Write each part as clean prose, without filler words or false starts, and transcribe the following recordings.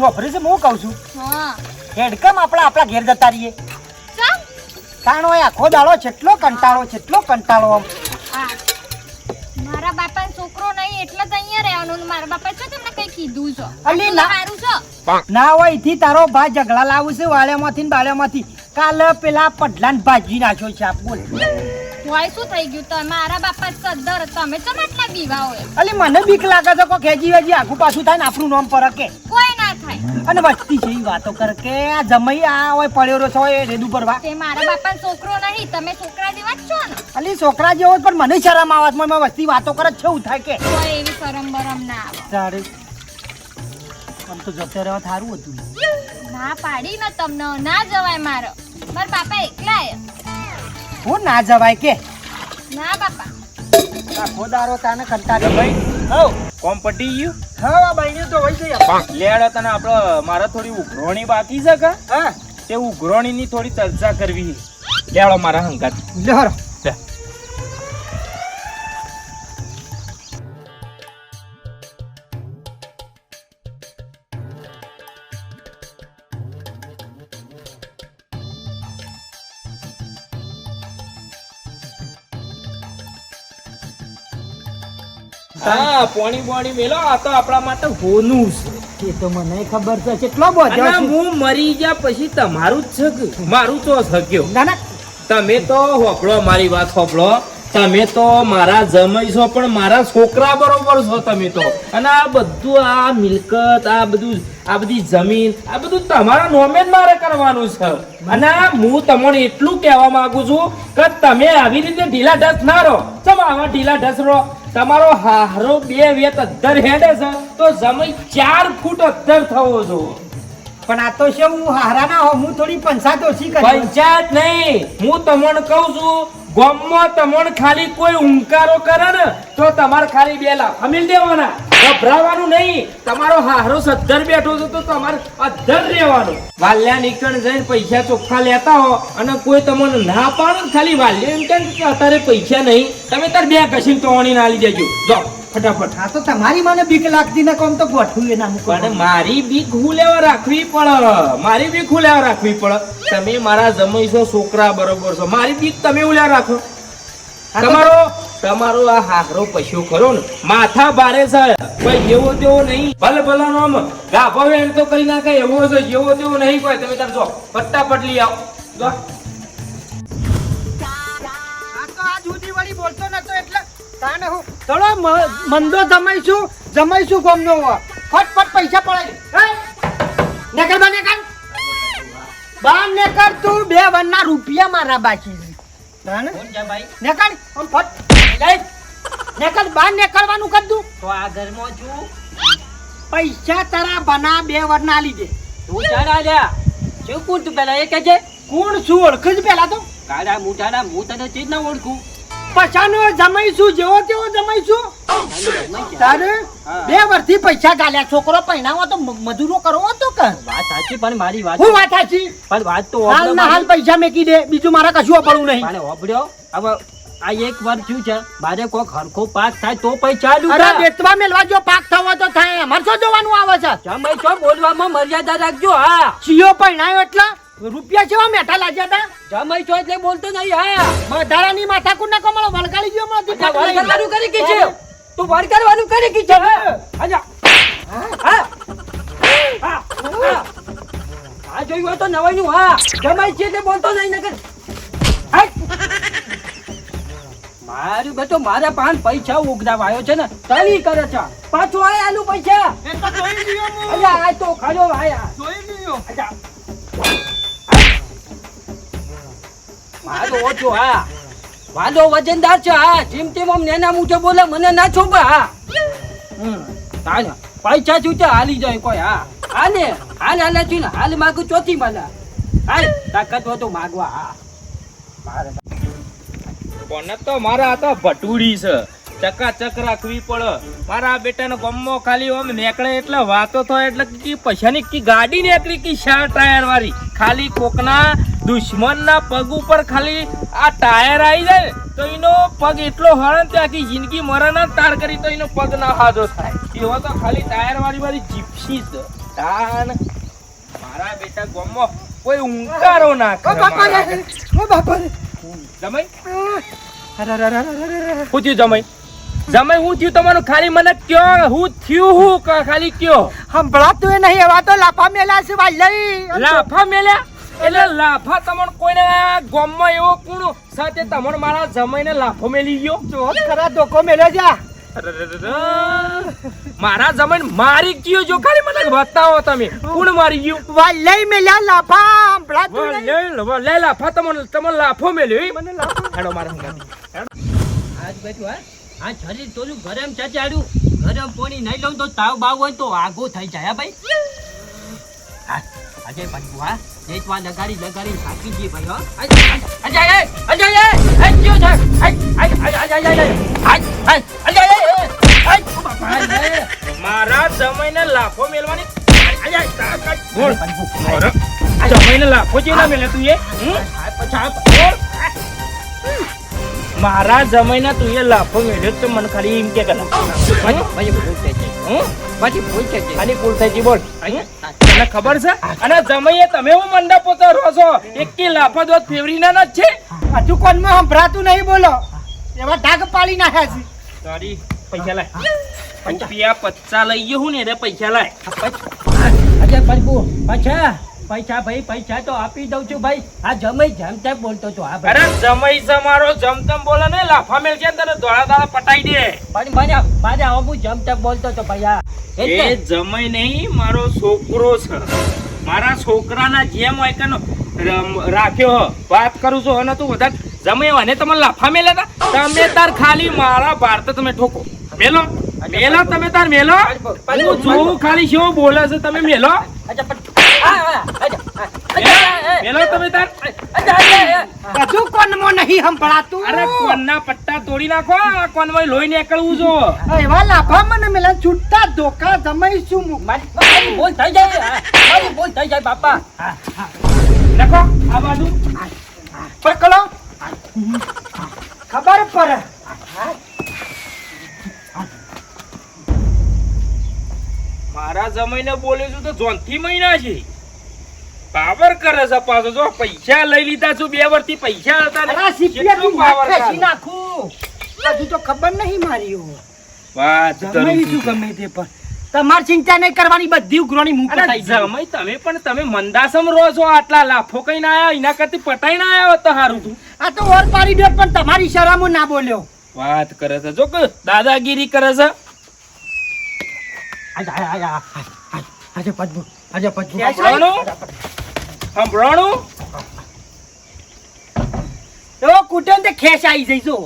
મારી હોફરી છે હું કહું છું હા હેડકમ આપણા ઘેર જતા રહીએ તાણો આખો દાડો કેટલો કંટાળો આમ હા મારા બાપાનો છોકરો નહીં એટલે જ અહીંયા રહેવાનું મારા બાપા છે તમને કઈ કીધું છે અલી ના સારું છે ના હોય થી તારો ભાઈ ઝઘડા લાવું છે વાળ્યામાંથી ને બાળ્યામાંથી કાલે પેલા પડલાને ભાજી નાખ્યો છે આપ બોલ હોય શું થઈ ગયું તમારા બાપા સદ્દર તમે ચમ આટલા બીવા હોય અલી મને બીક લાગે છે કોઈ ખેજી વેજી આખું પાછું થાય ને આપણું નામ પર કે કોઈ ના થાય અને વસ્તી છે એ વાતો કર કે આ જમઈ આ હોય પડ્યો રહ્યો છે હોય રેડુ પરવા તે મારા બાપાનો છોકરો નહીં તમે છોકરા જેવા જ છો ને અલી છોકરા જેવો પણ મને શરમ આવત મને વસ્તી વાતો કરે છે એવું થાય કે કોઈ એવી શરમ બરમ ના આવે તારે આમ તો જતો રહેવા થારું હતું ના પાડી ને તમને ના જવાય મારા બાપા એકલા હું ના જવાય કે ના બાપા આખો દારો તાને કંટાળી ભાઈ હો કોમ પટી ગયું હા ભાઈ તો વઈ ગઈ લેડ તને આપણે મારે થોડી ઉઘરોણી બાકી છે કે હા તે ઉઘરોણીની થોડી ચર્ચા કરવી લેડો મારા હંગાત લેહરો હા પોણી મેલો આ તો આપણા માટે હોનું છે એ તો મને ખબર છે કેટલો બોજો અને હું મરી ગયા પછી તમારું જ છે કે મારું તો સક્યો ના ના તમે તો હોપળો મારી વાત હોપળો તમે તો મારા જમાઈ છો પણ મારા છોકરા બરોબર છો તમે તો અને આ બધું આ મિલકત આ બધી જમીન આ બધું તમારા નોમે જ મારે કરવાનું છે અને હું તમને એટલું કહેવા માંગુ છું કે તમે આવી રીતે ઢીલા ઢસ ના રહો ચમ આવા ઢીલા ઢસ રહો તમારો હારો 2 વેત અદ્ધર હેડે છે તો જમાઈ 4 ફૂટ અદ્ધર થવો જો પણ આ તો છે હું હારા ના હો હું થોડી પંચાયત ઓછી કરી પંચાયત નહીં હું તમને કહું છું ગામમાં તમને ખાલી કોઈ ઊંકારો કરે ને તો તમારે ખાલી 2 લાખ અમીલ દેવાના ગભરાવાનું નહીં તમારો હારો 70 બેઠો છે તો તમારે અદ્ધર રહેવાનું વાલ્યા નીકળ જઈને પૈસા ચોખ્ખા લેતા હો અને કોઈ તમને ના પાડે ને ખાલી વાલ્યો એમ કે અત્યારે પૈસા નહીં તમે તાર 2 ઘસીને તોણી ના લઈ જજો જો ફટાફટ હા તો તમારી મને બીક લાગતી ને કોમ તો ગોઠવું એ ના મૂકો પણ મારી બીક હું લેવા રાખવી પડે તમે મારા જમાઈ છો છોકરા બરોબર છો મારી બીક તમે હું લેવા રાખો તમારો આ હાકરો પશુ ખરો ને માથા ભારે છે કોઈ જેવો તેવો નહીં ભલે ભલાનો આમ ગાભો એમ તો કરી નાખે એવો છે જેવો તેવો નહીં કોઈ તમે તાર જો ફટાફટ લઈ આવો જો આ તો આજ સુધી વળી બોલતો નતો એટલે તાને હું થોડો મંદો જમાઈશું ગોમનો ફટફટ પૈસા પડાય નેકર બાર નેકર તું 2 વનના રૂપિયા મારા બાકી છે તાને કોણ છે ભાઈ નેકર આમ ફટ લઈ નેકર બાર નેકરવાનું કર દઉં તો આ ઘરમાં છું પૈસા તારા બના 2 વરના આલી દે તું ચાડા લ્યા શું કોણ તું પેલા એ કે છે કોણ છું ઓળખ જ પેલા તો કાળા મોટાના હું તને ચીજ ના ઓળખું પછાનો જમાઈશું જેવો તેવો જમાઈશું તારે 2 વર્ષથી પૈસા ગાલ્યા છોકરો પહેણાવો તો મજૂરો કરવો હતો કે વાત સાચી પણ મારી વાત હું વાત સાચી પણ વાત તો હાલ ના હાલ પૈસા મેકી દે બીજું મારે કશું પડવું નહીં મારે ઓબડ્યો હવે આ એક વાર શું છે મારે કોક હરખો પાક થાય તો પૈસા આલું અરે બેટવા મેલવા જો પાક થવો તો થાય અમાર શું જોવાનું આવે છે જમાઈ છો બોલવામાં મર્યાદા રાખજો હા ચિયો પહેણાયો એટલે રૂપિયા કેવા મેઠા લાગ્યા હતા જમાઈ છો એટલે બોલતો નહીં હા વધારાની માથાકૂટ ના કમળો વળગાડી ગયો વળગરવાનું કરી કી છે તું વળગરવાનું કરી કી છે આજા હા જોયું હોય તો નવાઈનું હા જમાઈ છે એટલે બોલતો નહીં નકર મારું બેટો મારા પાન પૈસા ઉગડાવાયો છે ને તલી કરે છે પાછો આય આલુ પૈસા અલ્યા આ તો ખરો આયા અચ્છા મારો ઓછો હા વાંધો વજનદાર છે હા જેમ તેમ આમ નેના મુઠે બોલે મને ના છોપા હા તાને પૈસા શું છે હાલી જાય કોઈ હા હાલે હાલે છું ને હાલ માગું ચોથી મને હાલ તાકાત હોય તો માગવા હા મારે કોને તો મારા હતા ભટુડી છે ચકાચક રાખવી પડે મારા બેટાને ગમમાં ખાલી આમ નીકળે એટલે વાતો થાય એટલે કે પૈસાની કી ગાડી નીકળી કે 4 ટાયર વાળી ખાલી કોકના દુશ્મનના પગ ઉપર ખાલી આ ટાયર આવી જાય તો એનો પગ એટલો હરણ તે આખી જિંદગી મરણ તાર કરી તો એનો પગ ના હાજો થાય એવો તો ખાલી ટાયર વાળી જીપ્સી છે તાન મારા બેટા ગોમો કોઈ ઊંકારો ના ઓ બાપા રે, ઓ બાપા રે. જમાઈ અરરરરરરરર. શું થયું જમાઈ જમાઈ હું થયું તમારું ખાલી મને કયો હું થયું હું ખાલી કયો સંભળાતું એ નહીં, એવા તો લાફા મેલા છે વાલઈ. લાફા મેલ્યા એટલે લાફા તમને કોઈને ગામમાં એવો કોણ સાથે તમને મારા જમાઈને લાફો મેલી ગયો જો ખરા ધોકો મેલ્યો જા. મારા જમાઈને મારી ગયો જો ખાલી મને બતાવો તમે કોણ મારી ગયું વાલઈ મેલ્યા લાફા, સંભળાતું નહીં. લે લાફા તમને લાફો મેલ્યો ઈ? મને લાફા. હેડો મારા હંગાથી આજ બેઠું આ શરીર તોલું ગરમ ચાચાડ્યું ગરમ પાણી નહીં લઉં તો તાવ બાવ હોય તો આગો થઈ જાય ભાઈ અજય ભાઈ હા એક વાર લગાડી થાકી જઈએ ભાઈ હો અજય અજય અજય મારા જમાઈને લાફો મેલવાની અજય બોલ જમાઈને લાફો જેના મેલે તું એ મારા જમાઈને તું એ લાફો મેલ્યો તો મને ખાલી એમ કે પછી ભૂલ થઈ જાય ખાલી ભૂલ થઈ ગઈ બોલ તને ખબર છે અને જમાઈએ તમે હું મંડપ પોતા રહો છો એકી લાફા દોત ફેવરીના ન છે હજુ કોનમાં સંભળાતું નહીં, બોલો. એવા ઢાક પાડી નાખ્યા છે. તારી પૈસા લાય રૂપિયા 50 લઈ ગયો હું ને રે પૈસા લાય અજય પંપુ પૈસા ભાઈ પૈસા તો આપી દઉં છું ભાઈ આ જમાઈ જમતા બોલતો તો આ અરે જમાઈ તમારો જમતમ બોલે ને લાફા મેલ કે તને દોડા દાડા પટાઈ દે પણ બાજા હું જમતા બોલતો તો ભાઈ એ જમાઈ નહીં મારો છોકરો છે મારા છોકરાના જેમ હોય કે રાખ્યો વાત કરું છું અને તું બધા જમાઈ અને તમે લાફા મેલ્યા હતા તમે તાર ખાલી મારા ભારત તમે ઠોકો મેલો મેલો તમે તાર મેલો હું જોઉં ખાલી શું બોલે છે તમે મેલો મેલો તમે તાર હજુ કોનમાં નહીં સંભળાતું. અરે કોનના પટ્ટા તોડી નાખો આ કોનમાં લોહી નીકળવું જો એવા લાફા મને મેલા છૂટતા ધોકા જમાઈ શું મુક. બોલ થઈ જાય બાપા નાખો આ બાજુ પકડો, ખબર પડે. મારા જમાઈને બોલે છું તો જોનથી મહિના છે પાવર કરે છે પાછો જો પૈસા લઈ લીધા છું 2 વર્ષથી પૈસા હતા ને અરે કેટલો power કરે. સિપિયા નાખું હજુ તો ખબર નહીં મારી હો. વાત જમાઈ શું ગમે તે પણ તમારે ચિંતા નહીં કરવાની, બધી ઉઘરાણી મું અરે પતાઈ દઉં. જમાઈ તમે પણ તમે મંદાસમ રહો છો આટલા લાફો કઈ ના આયા એના કરતી પટાઈ ના આવ્યો તો હારું તું આ તો ઓર પાડી દો પણ તમારી શરમો ના બોલ્યો. વાત કરે છે જો કે દાદાગીરી કરે છે આજે પજબુ સંભળાણું તો કુટુંબ તે ખેસ આવી જઈજો.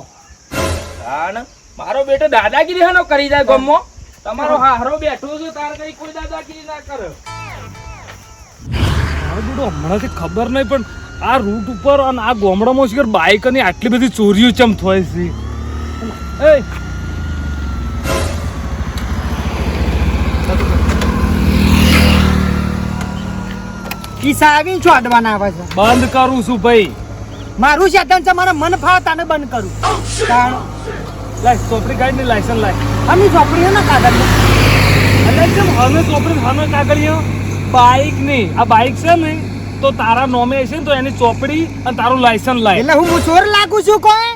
મારો બેટો દાદાગીરી હાનો કરી જાય ગમો તમારો હારો બેઠો છો તાર કઈ કોઈ દાદાગીરી ના કરે મારો બેટો હમણાંથી ખબર નહીં પણ આ રૂટ ઉપર અને આ ગામડામાં શિખર બાઇક અને આટલી બધી ચોરીઓ ચમ થાય છે એ કિસ્સા આવીને ચોડવાના આવે છે. બંધ કરું છું ભાઈ મારું સાધન છે, મારા મન ફાવે તાને બંધ કરું. લાય ચોપડી કાઢ ને લાયસન્સ લાય અમે ચોપડીઓ ના કાગળ એટલે કેમ હવે ચોપડી સામે કાગળિયો બાઇક નહીં આ બાઇક છે ને તો તારા નોમે છે ને તો એની ચોપડી અને તારું લાયસન્સ લાય એટલે હું ચોર લાગુ છું કોઈ.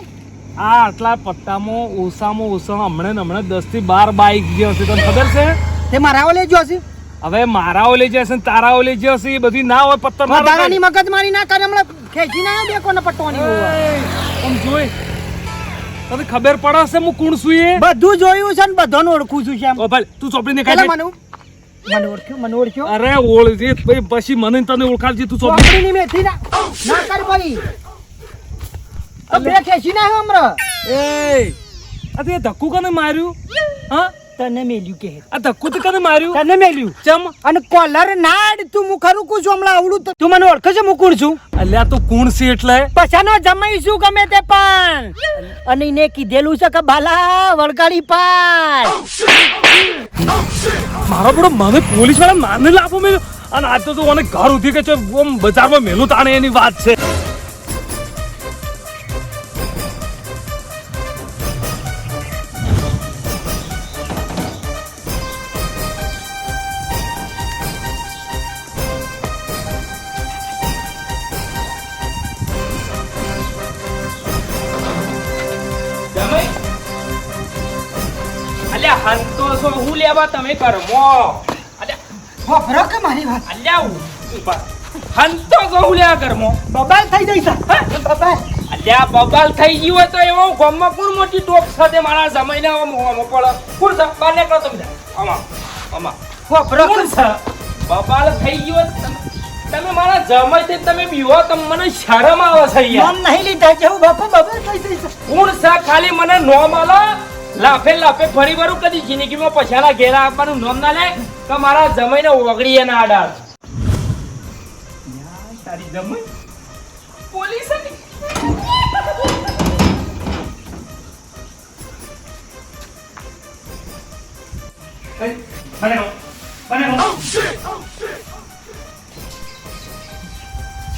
આ આટલા પટ્ટામાં ઓછામાં હમણાં 10 થી 12 બાઇક જે હશે તને ખબર છે તે મારા ઓલે જો છે હવે મારાઓ લઈ જશે ને તારાઓ લઈ જશે એ બધી ના હોય પત્તર ના વધારાની મગજમારી ના કરે, હમણાં ખેંચી ના આવ્યો બેકોને પટવાની હોય. આમ જોઈ તને ખબર પડે છે હું કોણ છું એ બધું જોયું છે ને બધાને ઓળખું છું શ્યામ. ઓ ભાઈ તું ચોપડી ને પેલા કાઢ મને ઓળખ્યો. અરે ઓળખી ભાઈ પછી મને તને ઓળખાવજે તું ચોપડી ચોપડીની મેથી ના કર ભાઈ. બે ખેંચી ના આવ્યો હમણાં. એ આ તે ધક્કુ કને માર્યું હા તને મેલ્યું કે આ ધક્કુ તે કને માર્યું તને મેલ્યું ચમ અને કોલર નાડ તું હું ખરું કું છું હમણાં આવડું તો તું મને ઓળખે છે હું કોણ છું. અલ્યા તું કોણ છે એટલે પછાનો જમાઈ શું ગમે તે પણ અને એને કીધેલું છે કે બાલા વળગાડી પાડ. મારો બડો મને પોલીસ વાળા માને લાભો મેલ્યો અને આજ તો મને ઘર ઉધી કે બજારમાં મેલું તાણે એની વાત છે. છો હું લેવા તમે ઘરમાં વાપરો કે મારી વાત અલ્યા હંતો ગહુ લેવા ઘરમાં બબાલ થઈ જઈ છે બબાલ અલ્યા બબાલ થઈ ગયું હોય તો એવો ગામમાં કોણ મોટી ટોપ સાથે મારા જમાઈને પડે કોણ છે બાર નીકળો તમે આમાં વાપરો કોણ છે બબાલ થઈ ગયું હોય તમે મારા જમાઈથી તમે બીવો તમે મને શરમ આવે છે યાર નામ નહીં લીધા જેવું બાપા બબાલ થઈ જઈ છે કોણ છે ખાલી મને નોમ આલો લાફે ફરી વારું કદી જિંદગીમાં પછાડા ઘેરા આપવાનું નોમ ના લે કે મારા જમાઈને ઓગળીએ ના આડાર તારી જમાઈ પોલીસ હતી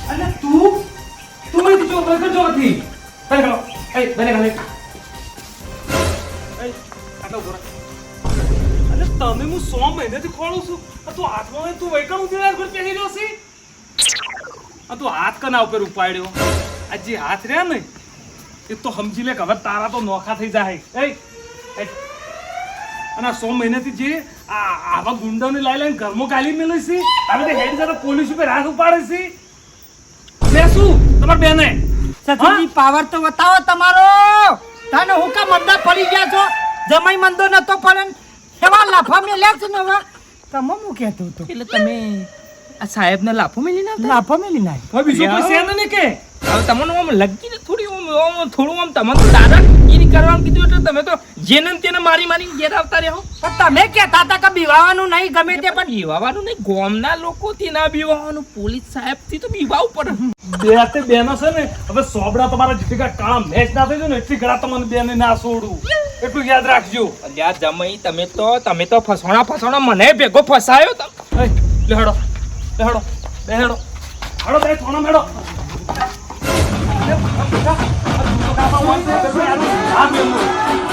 અને તું મને જો વગર જો હતી બને ગયો બને ગયો અને તમે હું 100 મહિનાથી ખોળું છું આ તું હાથમાં હોય તું વૈકણ ઉતરી ઘર પહેરી રહ્યો છે આ તું હાથ કના ઉપર ઉપાડ્યો આ જે હાથ રહ્યા ને એ તો સમજી લે કે હવે તારા તો નોખા થઈ જાય અને આ 100 મહિનાથી જે આવા ગુંડાને લાઈ ઘરમાં ગાલી મેલે છે હવે તે હેડ જરા પોલીસ ઉપર હાથ ઉપાડે છે લે શું તમાર બેને સતીજી પાવર તો બતાવો તમારો તને હું કા મંદા પડી ગયા છો જમાઈ મંદો નતો પડે એવા લાફા મેલ્યા છે ને હવે તમે હું કહેતો હતો એટલે તમે આ સાહેબને લાફો મેલી ના લાફા મેલી નાય હવે બીજું કોઈ છે ને કે હવે તમને આમ લગી ને થોડું આમ તમને તો દાદાગીરી કરવાનું કીધું એટલે તમે તો જેને ને તેને મારી ઘેર આવતા રહો પણ તમે કહેતા હતા કે બીવાવાનું નહીં ગમે તે પણ બીવાવાનું નહીં ગામના લોકોથી ના બીવાવાનું પોલીસ સાહેબથી તો બીવાવું પડે બે તે બેનો છે ને હવે સોબડા તમારા જેટલી કાળા મેચ ના થઈ જાય ને એટલી ઘડા તમને બેને ના છોડું એટલું યાદ રાખજો અલ્યા જમાઈ તમે તો ફસોણા મને ભેગો ફસાયો તો લેહડો બેહડો બે થોણા મેડો આ